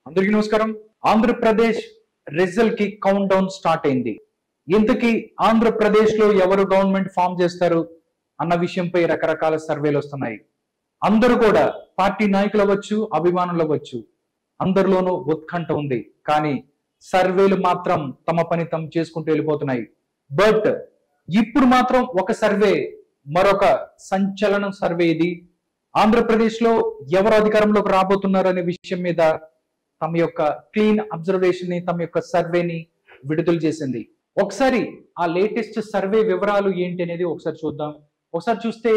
అందరికీ నమస్కారం. ఆంధ్రప్రదేశ్ రిజల్ట్ కి కౌంట్ డౌన్ స్టార్ట్ అయింది. ఇంతకీ ఆంధ్రప్రదేశ్ లో ఎవరు గవర్నమెంట్ ఫామ్ చేస్తారు అన్న విషయంపై రకరకాల సర్వేలు వస్తున్నాయి. అందరూ కూడా పార్టీ నాయకులు అవ్వచ్చు, అభిమానులు అవ్వచ్చు, అందరిలోనూ ఉత్కంఠ ఉంది. కానీ సర్వేలు మాత్రం తమ పని తాము చేసుకుంటూ వెళ్ళిపోతున్నాయి. బట్ ఇప్పుడు మాత్రం ఒక సర్వే, మరొక సంచలనం సర్వే ఇది. ఆంధ్రప్రదేశ్ లో ఎవరు అధికారంలోకి రాబోతున్నారు అనే విషయం మీద తమ యొక్క క్లీన్ అబ్జర్వేషన్ ని, తమ యొక్క సర్వేని విడుదల చేసింది. ఒకసారి ఆ లేటెస్ట్ సర్వే వివరాలు ఏంటి అనేది ఒకసారి చూద్దాం. ఒకసారి చూస్తే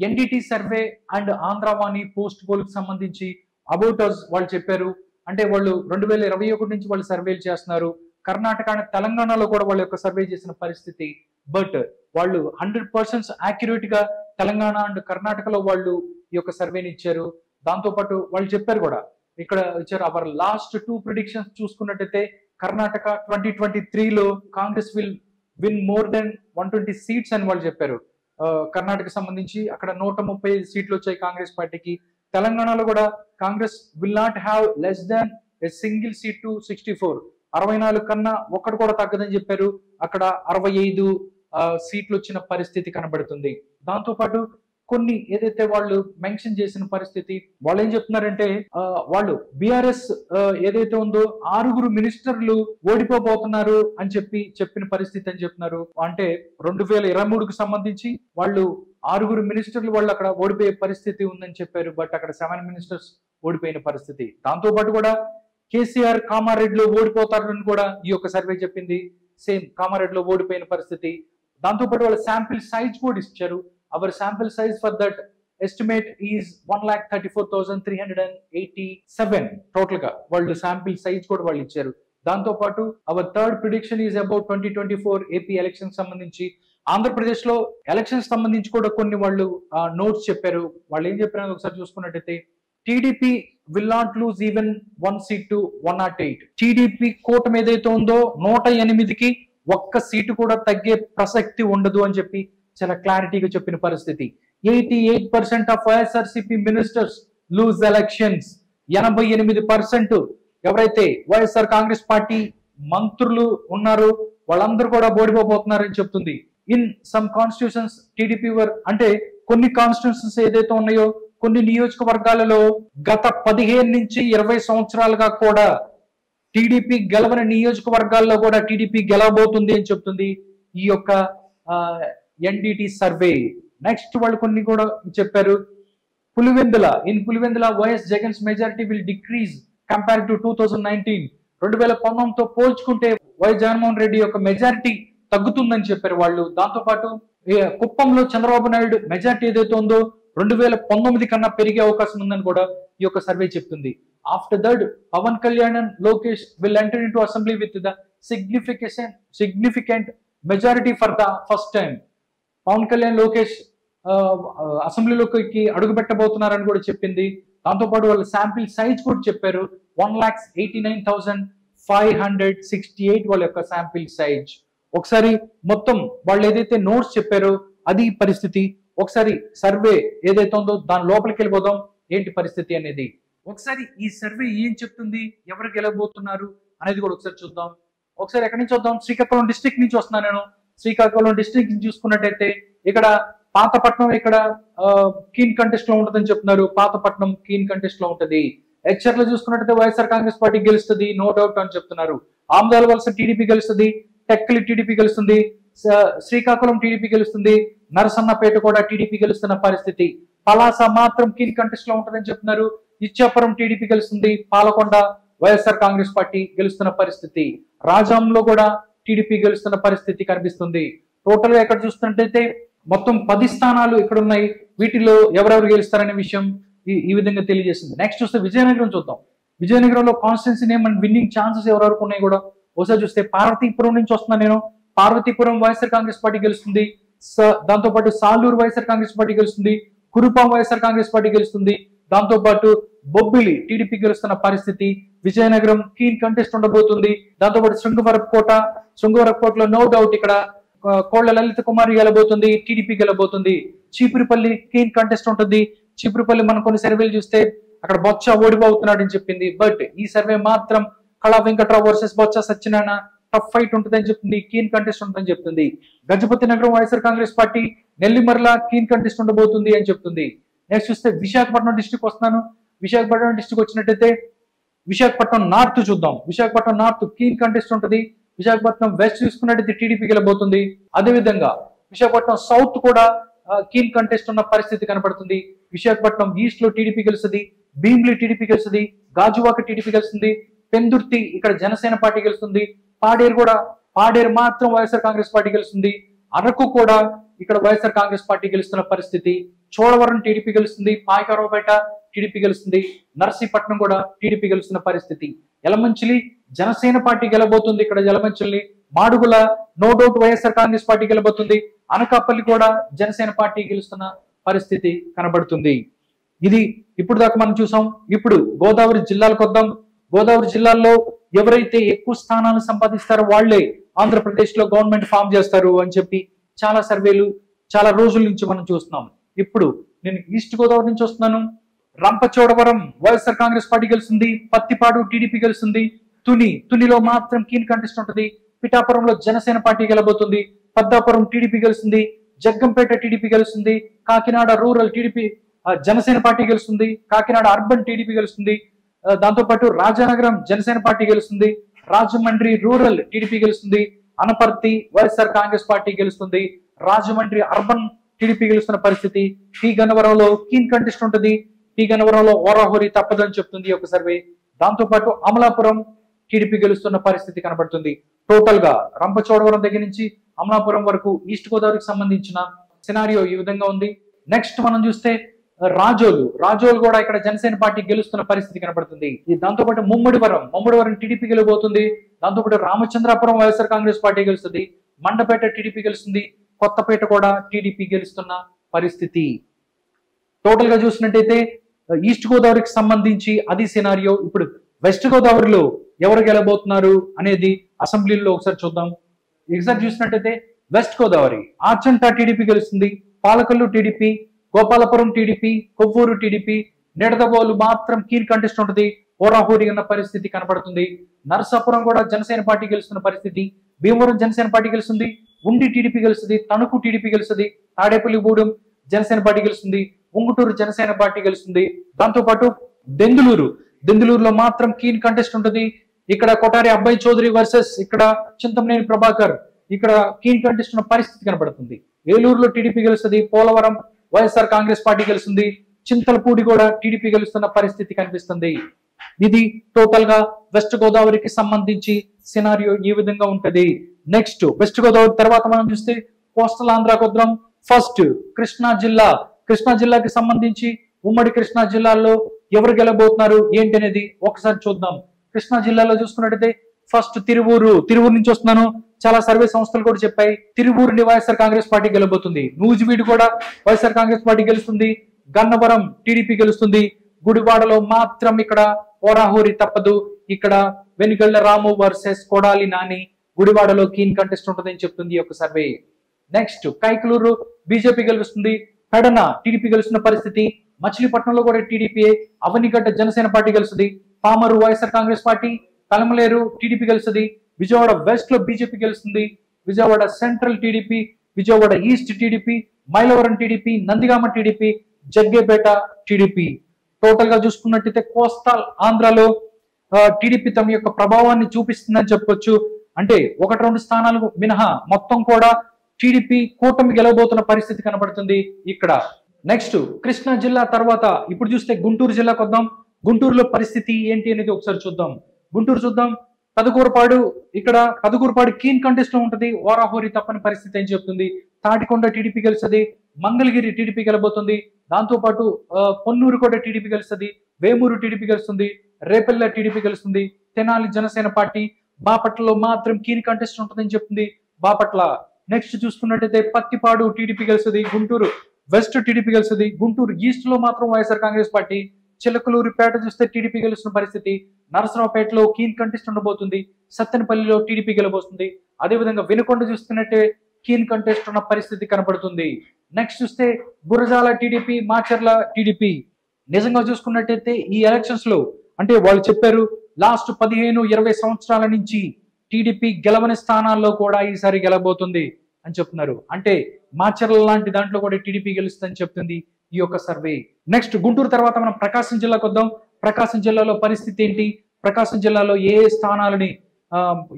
NDT survey and Andhravani post poll కి సంబంధించి అబౌట్ అస్ వాళ్ళు చెప్పారు. అంటే వాళ్ళు 2021 నుంచి వాళ్ళు సర్వేలు చేస్తున్నారు. కర్ణాటక అండ్ తెలంగాణలో కూడా వాళ్ళ యొక్క సర్వే చేసిన పరిస్థితి. బట్ వాళ్ళు 100% యాక్యురేట్ గా తెలంగాణ అండ్ కర్ణాటకలో వాళ్ళు ఈ యొక్క సర్వేని ఇచ్చారు. దాంతో పాటు వాళ్ళు చెప్పారు కూడా, ఇక్కడ ఇచ్చారు అవర్ లాస్ట్ 2 ప్రిడిక్షన్స్ చూసుకున్నట్టయితే కర్ణాటక 2023లో Congress will win more than 120 seats అని వాళ్ళు చెప్పారు. కర్ణాటక సంబంధించి అక్కడ 135 సీట్లు వచ్చాయి కాంగ్రెస్ పార్టీకి. తెలంగాణలో కూడా Congress will not have less than a single seat to 64, 64 కన్నా ఒక్కటి కూడా తగ్గదని చెప్పారు. అక్కడ 65 సీట్లు వచ్చిన పరిస్థితి కనబడుతుంది. దాంతో పాటు కొన్ని ఏదైతే వాళ్ళు మెన్షన్ చేసిన పరిస్థితి, వాళ్ళు ఏం చెప్తున్నారంటే వాళ్ళు బీఆర్ఎస్ ఏదైతే ఉందో 6 మినిస్టర్లు ఓడిపోబోతున్నారు అని చెప్పిన పరిస్థితి అని చెప్తున్నారు. అంటే 2023కు సంబంధించి వాళ్ళు 6 మినిస్టర్లు వాళ్ళు అక్కడ ఓడిపోయే పరిస్థితి ఉందని చెప్పారు. బట్ అక్కడ 7 మినిస్టర్స్ ఓడిపోయిన పరిస్థితి. దాంతో పాటు కూడా కేసీఆర్ కామారెడ్డిలో ఓడిపోతారని కూడా ఈ యొక్క సర్వే చెప్పింది. సేమ్ కామారెడ్డిలో ఓడిపోయిన పరిస్థితి. దాంతో పాటు వాళ్ళ శాంపిల్ సైజ్ కూడా ఇచ్చారు. Our sample size for that estimate is 1,34,387 total గా వాళ్ళు శాంపిల్ సైజ్ కూడా వాళ్ళు ఇచ్చారు. దాంతో పాటు our third prediction is about 2024 AP election సంబంధించి ఆంధ్రప్రదేశ్ లో ఎలక్షన్స్ సంబంధించి కూడా కొన్ని వాళ్ళు నోట్స్ చెప్పారు. వాళ్ళు ఏం చెప్పారు ఒకసారి చూసుకున్నట్టయితే, TDP will not lose even 1 seat to 108. TDP కూటమి ఏదైతే ఉందో 108కి ఒక్క సీటు కూడా తగ్గే ప్రసక్తి ఉండదు అని చెప్పి చాలా క్లారిటీగా చెప్పిన పరిస్థితి. 88% of YSRCP ministers lose elections. 88% ఎవరైతే వైఎస్ఆర్ కాంగ్రెస్ పార్టీ మంత్రులు ఉన్నారో వాళ్ళందరూ కూడా ఓడిపోబోతున్నారని చెప్తుంది. ఇన్ సమ్ కాన్స్టిట్యూషన్స్ టీడీపీ అంటే కొన్ని కాన్స్టిట్యూషన్స్ ఏదైతే ఉన్నాయో కొన్ని నియోజకవర్గాలలో గత 15 నుంచి 20 సంవత్సరాలుగా కూడా టీడీపీ గెలవని నియోజకవర్గాల్లో కూడా టీడీపీ గెలవబోతుంది అని చెప్తుంది ఈ యొక్క ఎన్డిటి సర్వే. నెక్స్ట్ వాళ్ళు కొన్ని కూడా చెప్పారు. Pulivendula YS Jagan's majority will decrease compare to 2019. 2019తో పోల్చుకుంటే వైఎస్ జగన్మోహన్ రెడ్డి యొక్క మెజారిటీ తగ్గుతుందని చెప్పారు వాళ్ళు. దాంతో పాటు కుప్పంలో చంద్రబాబు నాయుడు మెజారిటీ ఏదైతే ఉందో 2019 కన్నా పెరిగే అవకాశం ఉందని కూడా ఈ యొక్క సర్వే చెప్తుంది. After that Pawan Kalyan and Lokesh will enter into assembly with the significant majority for the first time. Pawan Kalyan Lokesh అసెంబ్లీలోకి అడుగు పెట్టబోతున్నారని కూడా చెప్పింది. దాంతోపాటు వాళ్ళ శాంపిల్ సైజ్ కూడా చెప్పారు. 1,89,568 వాళ్ళ యొక్క శాంపిల్ సైజ్. ఒకసారి మొత్తం వాళ్ళు ఏదైతే నోట్స్ చెప్పారో అది పరిస్థితి. ఒకసారి సర్వే ఏదైతే ఉందో దాని లోపలికి వెళ్ళిపోదాం, ఏంటి పరిస్థితి అనేది. ఒకసారి ఈ సర్వే ఏం చెప్తుంది, ఎవరు గెలవబోతున్నారు అనేది కూడా ఒకసారి చూద్దాం. ఒకసారి ఎక్కడి నుంచి చూద్దాం. శ్రీకాకుళం డిస్ట్రిక్ట్ నుంచి వస్తున్నాను నేను. శ్రీకాకుళం డిస్ట్రిక్ట్ చూసుకున్నట్టయితే ఇక్కడ పాతపట్నం ఇక్కడ కీన్ కంటెస్ట్ లో ఉంటుందని చెప్తున్నారు. పాతపట్నం కీన్ కంటెస్ట్ లో ఉంటది. హెచ్చర్లో చూసుకున్నట్టయితే వైఎస్ఆర్ కాంగ్రెస్ పార్టీ గెలుస్తుంది, నో డౌట్ అని చెప్తున్నారు. ఆమ్దాల వలస టీడీపీ గెలుస్తుంది, టెక్కలి టీడీపీ గెలుస్తుంది, శ్రీకాకుళం టీడీపీ గెలుస్తుంది, నరసన్నపేట కూడా టీడీపీ గెలుస్తున్న పరిస్థితి. పలాస మాత్రం కీన్ కంటెస్ట్ లో ఉంటుందని చెప్తున్నారు. ఇచ్చాపురం టీడీపీ గెలుస్తుంది, పాలకొండ వైఎస్ఆర్ కాంగ్రెస్ పార్టీ గెలుస్తున్న పరిస్థితి. రాజాంలో కూడా టీడీపీ గెలుస్తున్న పరిస్థితి కనిపిస్తుంది. టోటల్ గా ఇక్కడ చూస్తున్నట్టయితే మొత్తం 10 స్థానాలు ఇక్కడ ఉన్నాయి. వీటిలో ఎవరెవరు గెలుస్తారనే విషయం ఈ విధంగా తెలియజేస్తుంది. నెక్స్ట్ చూస్తే విజయనగరం చూద్దాం. విజయనగరంలో constituency name and winning chances ఎవరెవరికి ఉన్నాయి కూడా ఒకసారి చూస్తే, పార్వతీపురం నుంచి వస్తున్నాను నేను. పార్వతీపురం వైఎస్ఆర్ కాంగ్రెస్ పార్టీ గెలుస్తుంది. దాంతో పాటు సాలూరు వైఎస్ఆర్ కాంగ్రెస్ పార్టీ గెలుస్తుంది, కురుపాం వైఎస్ఆర్ కాంగ్రెస్ పార్టీ గెలుస్తుంది. దాంతో పాటు బొబ్బిలి టీడీపీ గెలుస్తున్న పరిస్థితి. విజయనగరం కీన్ కంటెస్ట్ ఉండబోతుంది. దాంతో పాటు శృంగవరపుకోటలో నో డౌట్ ఇక్కడ కోళ్ల లలిత కుమారి గెలబోతుంది, టీడీపీ గెలబోతుంది. చీపురుపల్లి కీన్ కంటెస్ట్ ఉంటుంది. చీపురుపల్లి మనం కొన్ని సర్వేలు చూస్తే అక్కడ బొత్స ఓడిపోతున్నాడు అని చెప్పింది. బట్ ఈ సర్వే మాత్రం Kala Venkatrao versus Botsa Satyanarayana tough fight ఉంటుందని చెప్తుంది, కీన్ కంటెస్ట్ ఉంటుందని చెప్తుంది. గజపతి నగరం YSR Congress party Nellimarla keen contest ఉండబోతుంది అని చెప్తుంది. నెక్స్ట్ చూస్తే విశాఖపట్నం డిస్టిక్ వస్తున్నాను. విశాఖపట్నం డిస్టిక్ వచ్చినట్టయితే విశాఖపట్నం నార్త్ చూద్దాం. విశాఖపట్నం నార్త్ కీన్ కంటెస్ట్ ఉంటుంది. విశాఖపట్నం వెస్ట్ చూసుకున్నట్టయితే టీడీపీ గెలబోతుంది. అదేవిధంగా విశాఖపట్నం సౌత్ కూడా కీన్ కంటెస్ట్ ఉన్న పరిస్థితి కనబడుతుంది. విశాఖపట్నం ఈస్ట్ లో టీడీపీ గెలుస్తుంది, భీమిలి టీడీపీ గెలుస్తుంది, గాజువాక టీడీపీ గెలుస్తుంది, పెందుర్తి ఇక్కడ జనసేన పార్టీ గెలుస్తుంది, పాడేరు మాత్రం వైఎస్ఆర్ కాంగ్రెస్ పార్టీ గెలుస్తుంది, అరకు కూడా ఇక్కడ వైఎస్ఆర్ కాంగ్రెస్ పార్టీ గెలుస్తున్న పరిస్థితి, చోడవరం టీడీపీ గెలుస్తుంది, పాయకరావుపేట టీడీపీ గెలుస్తుంది, నర్సీపట్నం కూడా టీడీపీ గెలుస్తున్న పరిస్థితి. యలమంచిలి జనసేన పార్టీ గెలబోతుంది. ఇక్కడ Yalamanchili Madugula no doubt YSR Congress party గెలబోతుంది. అనకాపల్లి కూడా జనసేన పార్టీ గెలుస్తున్న పరిస్థితి కనబడుతుంది. ఇది ఇప్పుడు దాకా మనం చూసాం. ఇప్పుడు గోదావరి జిల్లాలకు వద్దాం. గోదావరి జిల్లాల్లో ఎవరైతే ఎక్కువ స్థానాలు సంపాదిస్తారో వాళ్లే ఆంధ్రప్రదేశ్ లో గవర్నమెంట్ ఫామ్ చేస్తారు అని చెప్పి చాలా సర్వేలు చాలా రోజుల నుంచి మనం చూస్తున్నాం. ఇప్పుడు నేను ఈస్ట్ గోదావరి నుంచి వస్తున్నాను. రంపచోడవరం వైఎస్ఆర్ కాంగ్రెస్ పార్టీ గెలుస్తుంది, పత్తిపాడు టీడీపీ గెలుస్తుంది, తునిలో మాత్రం కీన్ కంటెస్ట్ ఉంటుంది, పిఠాపురంలో జనసేన పార్టీ గెలబోతుంది, పద్దాపురం టీడీపీ గెలుస్తుంది, జగ్గంపేట టీడీపీ గెలుస్తుంది, Kakinada rural TDP Janasena party గెలుస్తుంది, కాకినాడ అర్బన్ టీడీపీ గెలుస్తుంది, దాంతోపాటు రాజానగరం జనసేన పార్టీ గెలుస్తుంది, రాజమండ్రి రూరల్ టీడీపీ గెలుస్తుంది, అనపర్తి వైఎస్ఆర్ కాంగ్రెస్ పార్టీ గెలుస్తుంది, రాజమండ్రి అర్బన్ టీడీపీ గెలుస్తున్న పరిస్థితి. పి గన్నవరంలో కీన్ కంటెస్ట్ ఉంటుంది, పి గన్నవరంలో ఓరాహోరీ తప్పదని చెప్తుంది ఒక సర్వే. దాంతోపాటు అమలాపురం టీడీపీ గెలుస్తున్న పరిస్థితి కనబడుతుంది. టోటల్ గా రంపచోడవరం దగ్గర నుంచి అమలాపురం వరకు ఈస్ట్ గోదావరికి సంబంధించిన సినారియో ఈ విధంగా ఉంది. నెక్స్ట్ మనం చూస్తే రాజోలు కూడా ఇక్కడ జనసేన పార్టీ గెలుస్తున్న పరిస్థితి కనబడుతుంది. దాంతోపాటు ముమ్మడివరం టీడీపీ గెలబోతుంది. దాంతోపాటు రామచంద్రాపురం వైఎస్ఆర్ కాంగ్రెస్ పార్టీ గెలుస్తుంది, మండపేట టీడీపీ గెలుస్తుంది, కొత్తపేట కూడా టీడీపీ గెలుస్తున్న పరిస్థితి. టోటల్ గా చూసినట్టయితే ఈస్ట్ గోదావరికి సంబంధించి అది సినారియో. ఇప్పుడు వెస్ట్ గోదావరిలో ఎవరు గెలబోతున్నారు అనేది అసెంబ్లీలో ఒకసారి చూద్దాం. ఒకసారి చూసినట్టయితే వెస్ట్ గోదావరి ఆచంట టీడీపీ గెలుస్తుంది, Palakollu TDP, Gopalapuram TDP, Kovvur TDP, Nidadavolu మాత్రం కీన్ కంటెస్ట్ ఉంటుంది, ఓరాహోరీ ఉన్న పరిస్థితి కనబడుతుంది. నరసాపురం కూడా జనసేన పార్టీ గెలుస్తున్న పరిస్థితి, భీమవరం జనసేన పార్టీ గెలుస్తుంది, ఉండి టీడీపీ గెలుస్తుంది, తణుకు టీడీపీ గెలుస్తుంది, తాడేపల్లిగూడెం జనసేన పార్టీ గెలుస్తుంది, ఉంగుటూరు జనసేన పార్టీ గెలుస్తుంది. దాంతోపాటు దెందులూరులో మాత్రం కీన్ కంటెస్ట్ ఉంటుంది. ఇక్కడ కొటారి అబ్బాయి చౌదరి వర్సెస్ ఇక్కడ చింతమనేని ప్రభాకర్ ఇక్కడ కీన్ కంటెస్ట్ ఉన్న పరిస్థితి కనబడుతుంది. ఏలూరులో టీడీపీ గెలుస్తుంది, పోలవరం వైఎస్ఆర్ కాంగ్రెస్ పార్టీ గెలుస్తుంది, చింతలపూడి కూడా టీడీపీ గెలుస్తున్న పరిస్థితి కనిపిస్తుంది. ఇది టోటల్ గా వెస్ట్ గోదావరికి సంబంధించి సినారియో ఈ విధంగా ఉంటది. నెక్స్ట్ వెస్ట్ గోదావరి తర్వాత మనం చూస్తే కోస్టల్ ఆంధ్రాకు వద్దాం. ఫస్ట్ కృష్ణా జిల్లాకి సంబంధించి ఉమ్మడి కృష్ణా జిల్లాలో ఎవరు గెలబోతున్నారు ఏంటి అనేది ఒకసారి చూద్దాం. కృష్ణా జిల్లాలో చూసుకున్నట్టయితే ఫస్ట్ తిరువూరు నుంచి వస్తున్నాను. చాలా సర్వే సంస్థలు కూడా చెప్పాయి తిరువూరుని వైఎస్ఆర్ కాంగ్రెస్ పార్టీ గెలబోతుంది, నూజివీడు కూడా వైఎస్ఆర్ కాంగ్రెస్ పార్టీ గెలుస్తుంది, గన్నవరం టీడీపీ గెలుస్తుంది, గుడివాడలో మాత్రం ఇక్కడ ఓరాహోరీ తప్పదు, ఇక్కడ వెనుగళ్ల రాము వర్సెస్ కొడాలి నాని గుడివాడలో కీన్ కంటెస్ట్ ఉంటుందని చెప్తుంది ఒక సర్వే. నెక్స్ట్ కైకలూరు బీజేపీ గెలుస్తుంది, పెడన టీడీపీ గెలుస్తున్న పరిస్థితి, మచిలీపట్నంలో కూడా టీడీపీ, అవనిగడ్డ జనసేన పార్టీ గెలుస్తుంది, పామరు వైఎస్ఆర్ కాంగ్రెస్ పార్టీ, కలమలేరు టీడీపీ గెలుస్తుంది, విజయవాడ వెస్ట్ లో బీజేపీ గెలుస్తుంది, Vijayawada central TDP, Vijayawada east TDP, Mylavaram TDP, Nandigama TDP, Jaggepeta TDP. Total గా చూసుకున్నట్టయితే కోస్టల్ ఆంధ్రాలో టీడీపీ తమ యొక్క ప్రభావాన్ని చూపిస్తుందని చెప్పొచ్చు. అంటే 1-2 స్థానాలు మినహా మొత్తం కూడా టీడీపీ కూటమి గెలవబోతున్న పరిస్థితి కనబడుతుంది ఇక్కడ. నెక్స్ట్ కృష్ణా జిల్లా తర్వాత ఇప్పుడు చూస్తే గుంటూరు జిల్లాకు వద్దాం. గుంటూరులో పరిస్థితి ఏంటి అనేది ఒకసారి చూద్దాం. గుంటూరు చూద్దాం. పదకూరుపాడు కీన్ కంటెస్ట్ లో ఉంటుంది, ఓరాహోరీ తప్పని పరిస్థితి అని చెప్తుంది. తాటికొండ టీడీపీ గెలుస్తుంది, మంగళగిరి టీడీపీ గెలబోతుంది, దాంతోపాటు పొన్నూరు కూడా టీడీపీ గెలుస్తుంది, వేమూరు టీడీపీ గెలుస్తుంది, రేపల్లె టీడీపీ గెలుస్తుంది, తెనాలి జనసేన పార్టీ, బాపట్లలో మాత్రం కీన్ కంటెస్ట్ ఉంటుందని చెప్తుంది బాపట్ల. నెక్స్ట్ చూసుకున్నట్టయితే పత్తిపాడు టీడీపీ గెలుస్తుంది, గుంటూరు వెస్ట్ టీడీపీ గెలుస్తుంది, గుంటూరు ఈస్ట్ లో మాత్రం వైఎస్ఆర్ కాంగ్రెస్ పార్టీ, చిలకలూరిపేట చూస్తే టీడీపీ గెలుస్తున్న పరిస్థితి, నరసరావుపేటలో కీన్ కంటెస్ట్ ఉండబోతుంది, సత్తెనపల్లిలో టీడీపీ గెలబోతుంది, అదేవిధంగా వినుకొండ చూస్తున్నట్టే కీన్ కంటెస్ట్ ఉన్న పరిస్థితి కనబడుతుంది. నెక్స్ట్ చూస్తే గురజాల టీడీపీ, మాచర్ల టీడీపీ, నిజంగా చూసుకున్నట్టయితే ఈ ఎలక్షన్స్ లో అంటే వాళ్ళు చెప్పారు లాస్ట్ 15-20 సంవత్సరాల నుంచి టీడీపీ గెలవని స్థానాల్లో కూడా ఈసారి గెలబోతుంది అని చెప్తున్నారు. అంటే మాచర్ల లాంటి దాంట్లో కూడా టీడీపీ గెలుస్తుందని చెప్తుంది ఈ యొక్క సర్వే. నెక్స్ట్ గుంటూరు తర్వాత మనం ప్రకాశం జిల్లాకు వద్దాం. ప్రకాశం జిల్లాలో పరిస్థితి ఏంటి, ప్రకాశం జిల్లాలో ఏ స్థానాలని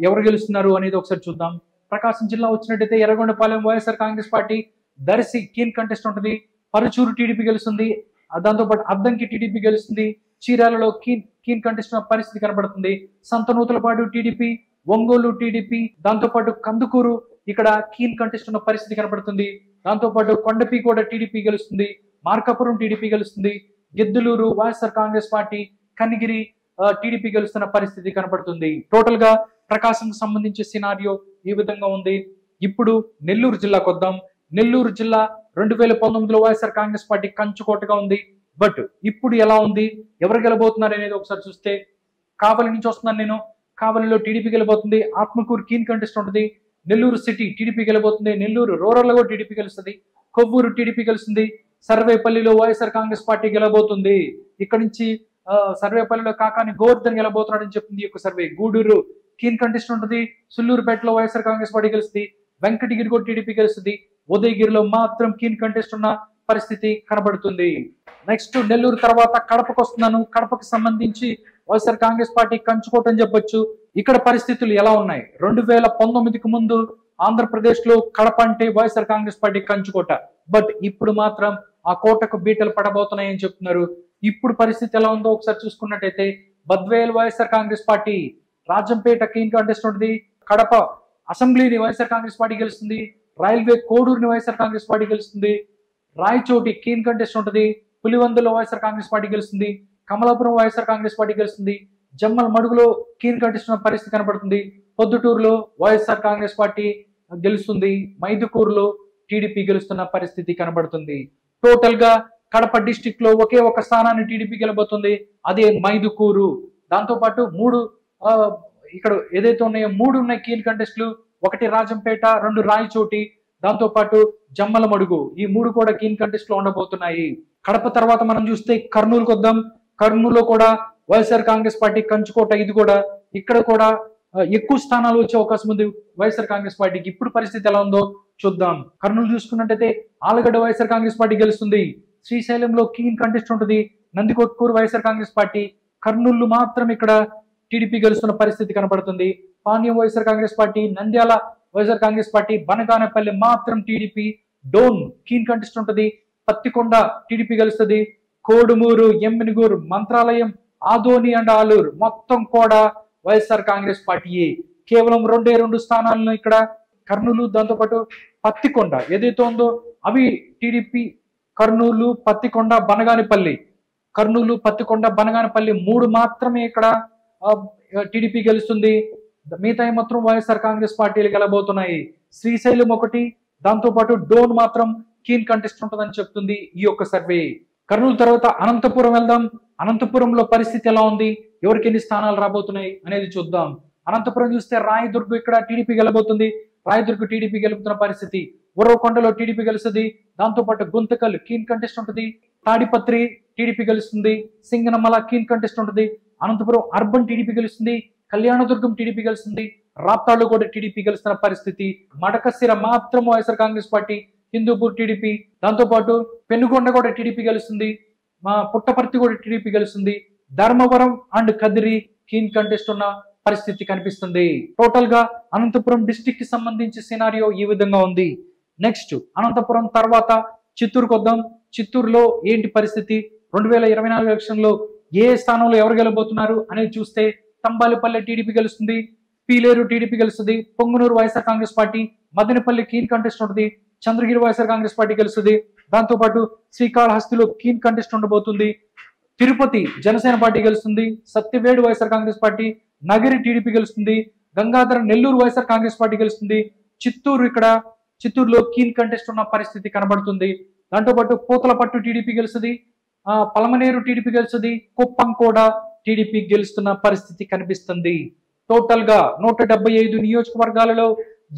ఎవరు గెలుస్తున్నారు అనేది ఒకసారి చూద్దాం. ప్రకాశం జిల్లా వచ్చినట్టయితే Yerragondapalem YSR Congress party, Darsi keen contest ఉంటుంది, పరుచూరు టీడీపీ గెలుస్తుంది, దాంతోపాటు అద్దంకి టీడీపీ గెలుస్తుంది, చీరాలలో కీన్ కంటెస్ట్ పరిస్థితి కనబడుతుంది, సంతనూతలపాడు టీడీపీ, ఒంగోలు టీడీపీ, దాంతోపాటు కందుకూరు ఇక్కడ కీన్ కంటెస్ట్ ఉన్న పరిస్థితి కనబడుతుంది, దాంతోపాటు కొండపి కూడా టీడీపీ గెలుస్తుంది, మార్కాపురం టీడీపీ గెలుస్తుంది, గిద్దలూరు వైఎస్ఆర్ కాంగ్రెస్ పార్టీ, కనిగిరి టీడీపీ గెలుస్తున్న పరిస్థితి కనబడుతుంది. టోటల్ గా ప్రకాశంకు సంబంధించి సినారియో ఈ విధంగా ఉంది. ఇప్పుడు నెల్లూరు జిల్లాకు వద్దాం. నెల్లూరు జిల్లా 2019లో వైఎస్ఆర్ కాంగ్రెస్ పార్టీ కంచుకోటగా ఉంది. బట్ ఇప్పుడు ఎలా ఉంది, ఎవరు గెలబోతున్నారు అనేది ఒకసారి చూస్తే, కావలి నుంచి వస్తున్నాను నేను. కావలిలో టీడీపీ గెలబోతుంది, ఆత్మకూరు కీన్ కంటెస్ట్ ఉంటుంది, నెల్లూరు సిటీ టీడీపీ గెలబోతుంది, నెల్లూరు రూరల్ లో టీడీపీ గెలుస్తుంది, కొవ్వూరు టీడీపీ గెలుస్తుంది, సర్వేపల్లిలో వైఎస్ఆర్ కాంగ్రెస్ పార్టీ గెలబోతుంది. ఇక్కడ నుంచి సర్వేపల్లిలో కాకాని గోవర్ధన్ గెలబోతున్నాడని చెప్తుంది ఈ యొక్క సర్వే. గూడూరు కీన్ కంటెస్ట్ ఉంటుంది, సుల్లూరుపేటలో వైఎస్ఆర్ కాంగ్రెస్ పార్టీ గెలుస్తుంది, వెంకటగిరి కూడా టీడీపీ గెలుస్తుంది, ఉదయగిరిలో మాత్రం కీన్ కంటెస్ట్ ఉన్న పరిస్థితి కనబడుతుంది. నెక్స్ట్ నెల్లూరు తర్వాత కడపకు వస్తున్నాను. కడపకు సంబంధించి వైఎస్ఆర్ కాంగ్రెస్ పార్టీ కంచుకోట అని చెప్పొచ్చు. ఇక్కడ పరిస్థితులు ఎలా ఉన్నాయి, 2019కు ముందు ఆంధ్రప్రదేశ్ లో కడప అంటే వైఎస్ఆర్ కాంగ్రెస్ పార్టీ కంచుకోట. బట్ ఇప్పుడు మాత్రం ఆ కోటకు బీటలు పడబోతున్నాయని చెప్తున్నారు. ఇప్పుడు పరిస్థితి ఎలా ఉందో ఒకసారి చూసుకున్నట్టయితే, Badvel YSR Congress party, Rajampet keen contest ఉంటుంది, కడప అసెంబ్లీని వైఎస్ఆర్ కాంగ్రెస్ పార్టీ గెలుస్తుంది, రైల్వే కోడూరుని వైఎస్ఆర్ కాంగ్రెస్ పార్టీ గెలుస్తుంది, రాయచోటి కీన్ కంటెస్ట్ ఉంటుంది, పులివందులో వైఎస్ఆర్ కాంగ్రెస్ పార్టీ గెలుస్తుంది, కమలాపురం వైఎస్ఆర్ కాంగ్రెస్ పార్టీ గెలుస్తుంది, జమ్మల మడుగులో కీన్ కంటెస్ట్ ఉన్న పరిస్థితి కనబడుతుంది, పొద్దుటూరులో వైఎస్ఆర్ కాంగ్రెస్ పార్టీ గెలుస్తుంది, మైదుకూరులో టీడీపీ గెలుస్తున్న పరిస్థితి కనబడుతుంది. టోటల్ గా కడప డిస్టిక్ లో ఒకే ఒక స్థానాన్ని టీడీపీ గెలబోతుంది, అదే మైదుకూరు. దాంతో పాటు ఇక్కడ ఏదైతే ఉన్నాయో 3 ఉన్నాయి కీన్ కంటెస్ట్లు, 1 రాజంపేట, 2 రాయచోటి, దాంతో పాటు జమ్మల మడుగు, ఈ 3 కూడా కీన్ కంటెస్ట్ లో ఉండబోతున్నాయి. కడప తర్వాత మనం చూస్తే కర్నూలుకు వద్దాం. కర్నూలులో కూడా వైఎస్ఆర్ కాంగ్రెస్ పార్టీ కంచుకోట, ఇది కూడా ఇక్కడ కూడా ఎక్కువ స్థానాలు వచ్చే అవకాశం ఉంది వైఎస్ఆర్ కాంగ్రెస్ పార్టీకి. ఇప్పుడు పరిస్థితి ఎలా ఉందో చూద్దాం. కర్నూలు చూసుకున్నట్టయితే ఆలగడ్డ వైఎస్ఆర్ కాంగ్రెస్ పార్టీ గెలుస్తుంది, శ్రీశైలంలో కీన్ కంటెస్ట్ ఉంటుంది, నందికొట్కూరు వైఎస్ఆర్ కాంగ్రెస్ పార్టీ, కర్నూలు మాత్రం ఇక్కడ టీడీపీ గెలుస్తున్న పరిస్థితి కనబడుతుంది, పాణ్యం వైఎస్ఆర్ కాంగ్రెస్ పార్టీ, నంద్యాల వైఎస్ఆర్ కాంగ్రెస్ పార్టీ, బనగానపల్లి మాత్రం టీడీపీ, డోన్ కీన్ కంటెస్ట్ ఉంటుంది, పత్తికొండ టీడీపీ గెలుస్తుంది, కోడుమూరు, ఎమ్మినిగూరు, మంత్రాలయం, ఆదోని అండ్ ఆలూరు మొత్తం కూడా వైఎస్ఆర్ కాంగ్రెస్ పార్టీయే. కేవలం 2 స్థానాలను ఇక్కడ కర్నూలు, దాంతోపాటు పత్తికొండ ఏదైతే ఉందో అవి టీడీపీ. కర్నూలు, పత్తికొండ, బనగానపల్లి, కర్నూలు, పత్తికొండ, బనగానపల్లి 3 మాత్రమే ఇక్కడ టీడీపీ గెలుస్తుంది, మిగతా మొత్తం వైఎస్ఆర్ కాంగ్రెస్ పార్టీలు గెలబోతున్నాయి. శ్రీశైలం 1, దాంతోపాటు డోన్ మాత్రం కీన్ కంటెస్ట్ ఉంటుందని చెప్తుంది ఈ యొక్క సర్వే. కర్నూలు తర్వాత అనంతపురం వెళ్దాం. అనంతపురంలో పరిస్థితి ఎలా ఉంది, ఎవరికి ఎన్ని స్థానాలు రాబోతున్నాయి అనేది చూద్దాం. అనంతపురం చూస్తే రాయదుర్గ్ ఇక్కడ టీడీపీ గెలబోతుంది, రాయదుర్గ్ టీడీపీ గెలుపుతున్న పరిస్థితి, ఉరవకొండలో టీడీపీ గెలుస్తుంది, దాంతోపాటు గుంతకల్ కీన్ కంటెస్ట్ ఉంటుంది, తాడిపత్రి టీడీపీ గెలుస్తుంది, సింగనమల కీన్ కంటెస్ట్ ఉంటుంది, అనంతపురం అర్బన్ టీడీపీ గెలుస్తుంది, కళ్యాణదుర్గం టీడీపీ గెలుస్తుంది, రాప్తాడు కూడా టీడీపీ గెలుస్తున్న పరిస్థితి, మడకశిర మాత్రం వైఎస్ఆర్ కాంగ్రెస్ పార్టీ, హిందూపూర్ టీడీపీ, దాంతోపాటు పెనుగొండ కూడా టీడీపీ గెలుస్తుంది, పుట్టపర్తి కూడా టీడీపీ గెలుస్తుంది, Dharmavaram and Kadiri keen contest ఉన్న పరిస్థితి కనిపిస్తుంది. టోటల్ గా అనంతపురం డిస్టిక్ కి సంబంధించి సినారియో ఈ విధంగా ఉంది. నెక్స్ట్ అనంతపురం తర్వాత చిత్తూరుకు వద్దాం. చిత్తూరులో ఏంటి పరిస్థితి, 2024 ఎలక్షన్ లో ఏ స్థానంలో ఎవరు గెలబోతున్నారు అనేది చూస్తే, తంబాలిపల్లె టీడీపీ గెలుస్తుంది, పీలేరు టీడీపీ గెలుస్తుంది, Punganur YSR Congress party, Madanapalle keen contest ఉంటుంది, చంద్రగిరి వైఎస్ఆర్ కాంగ్రెస్ పార్టీ గెలుస్తుంది, దాంతోపాటు శ్రీకాళహస్తిలో కీన్ కంటెస్ట్ ఉండబోతుంది, తిరుపతి జనసేన పార్టీ గెలుస్తుంది, సత్యవేడు వైఎస్ఆర్ కాంగ్రెస్ పార్టీ, నగరి టీడీపీ గెలుస్తుంది, గంగాధర నెల్లూరు వైఎస్ఆర్ కాంగ్రెస్ పార్టీ గెలుస్తుంది, చిత్తూరులో కీన్ కంటెస్ట్ ఉన్న పరిస్థితి కనబడుతుంది, దాంతోపాటు పూతలపట్టు టీడీపీ గెలుస్తుంది, పలమనేరు టీడీపీ గెలుస్తుంది, కుప్పం కూడా టీడీపీ గెలుస్తున్న పరిస్థితి కనిపిస్తుంది. టోటల్ గా 175 నియోజకవర్గాలలో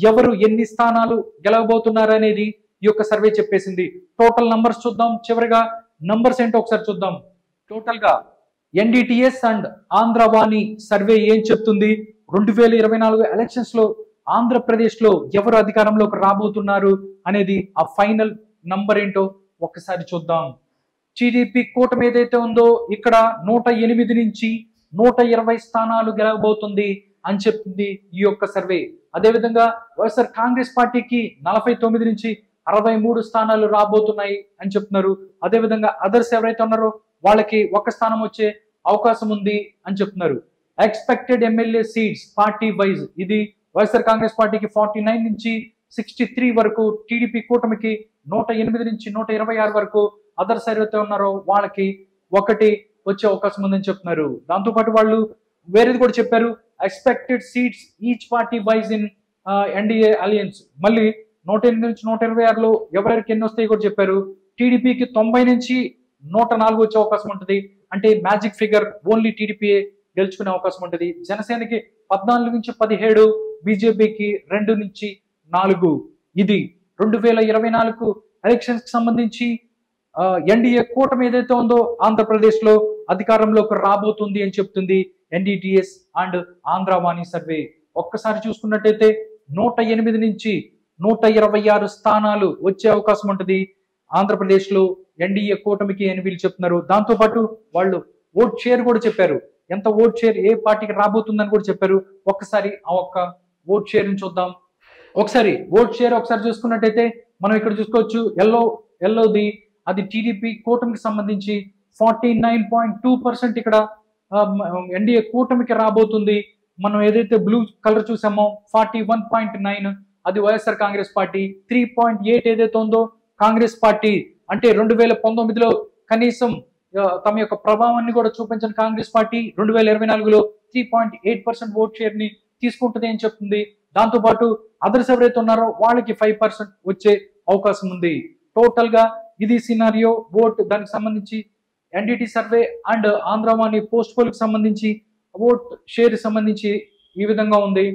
ఎవరు ఎన్ని స్థానాలు గెలవబోతున్నారు అనేది ఈ యొక్క సర్వే చెప్పేసింది. టోటల్ నంబర్స్ చూద్దాం. చివరిగా నంబర్స్ ఏంటో ఒకసారి చూద్దాం. టోటల్ గా ఎన్డిటిఎస్ అండ్ ఆంధ్రవాణి సర్వే ఏం చెప్తుంది? 2024 ఎలక్షన్స్ లో ఆంధ్రప్రదేశ్ లో ఎవరు అధికారంలోకి రాబోతున్నారు అనేది ఆ ఫైనల్ నంబర్ ఏంటో ఒక్కసారి చూద్దాం. టీడీపీ కూటమి ఏదైతే ఉందో ఇక్కడ 108 నుంచి 120 స్థానాలు గెలవబోతుంది అని చెప్తుంది ఈ యొక్క సర్వే. అదేవిధంగా వైఎస్ఆర్ కాంగ్రెస్ పార్టీకి 49 నుంచి 63 స్థానాలు రాబోతున్నాయి అని చెప్తున్నారు. అదేవిధంగా అదర్స్ ఎవరైతే ఉన్నారో వాళ్ళకి ఒక స్థానం వచ్చే అవకాశం ఉంది అని చెప్తున్నారు. Expected MLA seats party wise ఇది వైఎస్ఆర్ కాంగ్రెస్ పార్టీకి 49 నుంచి 63 వరకు, టీడీపీ కూటమికి 108 నుంచి 126 వరకు, అదర్స్ ఎవరైతే ఉన్నారో వాళ్ళకి ఒకటి వచ్చే అవకాశం ఉందని చెప్తున్నారు. దాంతోపాటు వాళ్ళు వేరేది కూడా చెప్పారు, expected seats each party wise in NDA alliance. మళ్ళీ 108 నుంచి 126లో ఎవరెవరికి ఎన్ని వస్తాయి కూడా చెప్పారు. టీడీపీకి 90 నుంచి 104 వచ్చే అవకాశం ఉంటుంది, అంటే మ్యాజిక్ ఫిగర్ ఓన్లీ టీడీపీ గెలుచుకునే అవకాశం ఉంటుంది. జనసేనకి 14 నుంచి 17, బీజేపీకి 2 నుంచి 4. ఇది 2024 ఎలక్షన్స్ కి సంబంధించి ఎన్డీఏ కూటమి ఏదైతే ఉందో ఆంధ్రప్రదేశ్ లో అధికారంలోకి రాబోతుంది అని చెప్తుంది ఎన్డిటిఎస్ అండ్ ఆంధ్రవాణి సర్వే. ఒక్కసారి చూసుకున్నట్టయితే 108 నుంచి 126 స్థానాలు వచ్చే అవకాశం ఉంటుంది ఆంధ్రప్రదేశ్ లో ఎన్డీఏ కూటమికి అని వీళ్ళు చెప్తున్నారు. దాంతో పాటు వాళ్ళు ఓట్ షేర్ కూడా చెప్పారు, ఎంత ఓట్ షేర్ ఏ పార్టీకి రాబోతుందని కూడా చెప్పారు. ఒక్కసారి ఆ ఒక్క ఓట్ షేర్ ని చూద్దాం. ఒకసారి ఓట్ షేర్ ఒకసారి చూసుకున్నట్టయితే మనం ఇక్కడ చూసుకోవచ్చు, ఎల్లోది అది టీడీపీ కూటమికి సంబంధించి 49.2% ఇక్కడ ఎన్డీఏ కూటమికి రాబోతుంది. మనం ఏదైతే బ్లూ కలర్ చూసామో 41.9 అది వైఎస్ఆర్ కాంగ్రెస్ పార్టీ, 3.8 ఏదైతే ఉందో కాంగ్రెస్ పార్టీ. అంటే 2019లో కనీసం తమ యొక్క ప్రభావాన్ని కూడా చూపించిన కాంగ్రెస్ పార్టీ 2024లో 3.8% ఓట్ షేర్ ని తీసుకుంటుంది అని చెప్తుంది. దాంతో పాటు అదర్స్ ఎవరైతే ఉన్నారో వాళ్ళకి 5% వచ్చే అవకాశం ఉంది. టోటల్ గా ఇది సినారియో ఓట్ దానికి సంబంధించి NDT survey and Andhravani post poll కి సంబంధించి ఓట్ షేర్ సంబంధించి ఈ విధంగా ఉంది.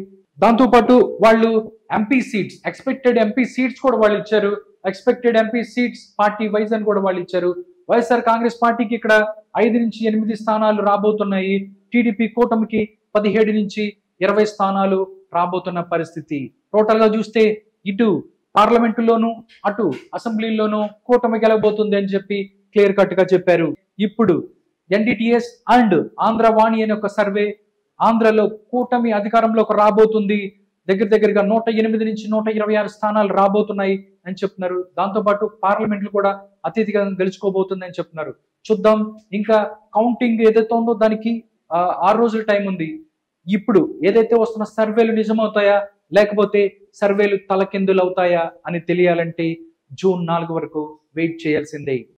దాంతో పాటు వాళ్ళు MP seats expected MP seats కూడా వాళ్ళు ఇచ్చారు. Expected MP seats party wise అని కూడా వాళ్ళు ఇచ్చారు. వైఎస్ఆర్ కాంగ్రెస్ పార్టీకి ఇక్కడ 5 నుంచి 8 స్థానాలు రాబోతున్నాయి. టీడీపీ కూటమికి 17 నుంచి 20 స్థానాలు రాబోతున్న పరిస్థితి. టోటల్ గా చూస్తే ఇటు పార్లమెంటులోను అటు అసెంబ్లీలోనూ కూటమి గెలవబోతుంది అని చెప్పి క్లియర్ కట్ గా చెప్పారు. ఇప్పుడు ఎన్డిటిఎస్ అండ్ ఆంధ్రవాణి అనే ఒక సర్వే ఆంధ్రలో కూటమి అధికారంలోకి రాబోతుంది, దగ్గరగా 108 నుంచి 126 స్థానాలు రాబోతున్నాయి అని చెప్తున్నారు. దాంతో పాటు పార్లమెంట్లు కూడా అత్యధికంగా గెలుచుకోబోతుంది అని చెప్తున్నారు. చూద్దాం, ఇంకా కౌంటింగ్ ఏదైతే ఉందో దానికి 6 రోజుల టైం ఉంది. ఇప్పుడు ఏదైతే వస్తున్న సర్వేలు నిజమవుతాయా లేకపోతే సర్వేలు తలకిందులు అవుతాయా అని తెలియాలంటే జూన్ 4 వరకు వెయిట్ చేయాల్సిందే.